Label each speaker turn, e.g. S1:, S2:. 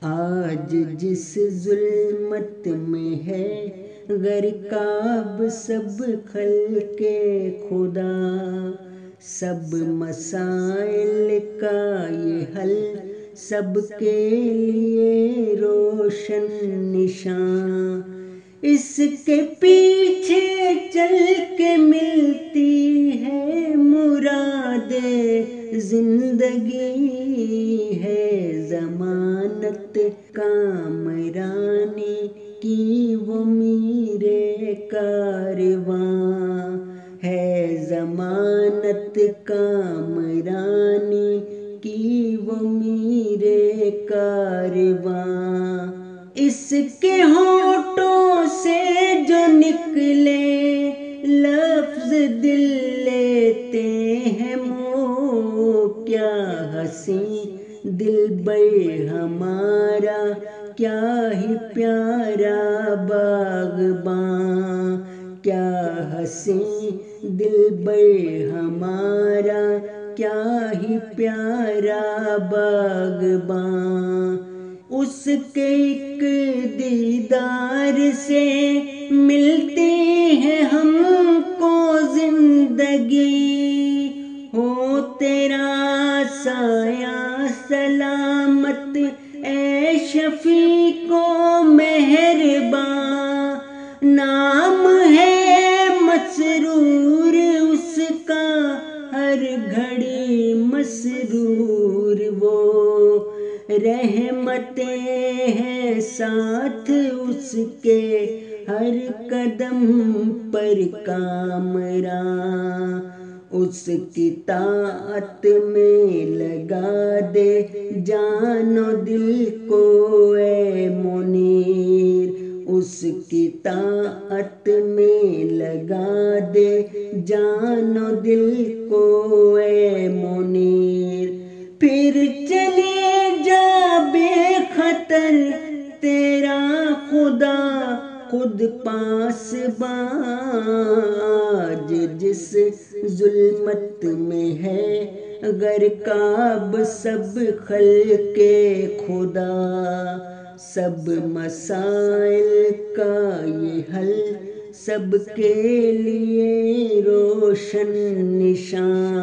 S1: آج جس ظلمت میں ہے غرقاب سب خلق خدا، سب مسائل کا یہ حل سب کے لیے روشن نشان، اس کے پیچھے چل کے ملتی ہے مراد زندگی، ہے ضمانت کامرانی کی وہ میرے کارواں، ہے ضمانت کامرانی کی وہ میرے کارواں، اس کے ہونٹوں سے جو نکلے لفظ دل لیتے ہیں منہ، کیا حسین دلبر ہمارا کیا ہی پیارا باغباں، کیا حسین دلبر ہمارا کیا ہی پیارا باغباں، اس کے ایک دیدار سے ملتی ہے ہم کو زندگی، ہو تیرا سایہ سلامت اے شفیق و مہرباں، نام ہے مسرور اس کا ہر گھڑی مسرور، وہ رحمتیں ہیں ساتھ اس کے ہر قدم پر کامراں، اس کی طاعت میں لگا دے جان و دل کو اے منیر، اس کی طاعت میں لگا دے جان و دل کو اے منیر، پھر چلے جا بے خطر تیرا خدا خود پاسباں، آج جس ظلمت میں ہے غرقاب سب خلق خدا، سب مسائل کا یہ حل سب کے لیے روشن نشان۔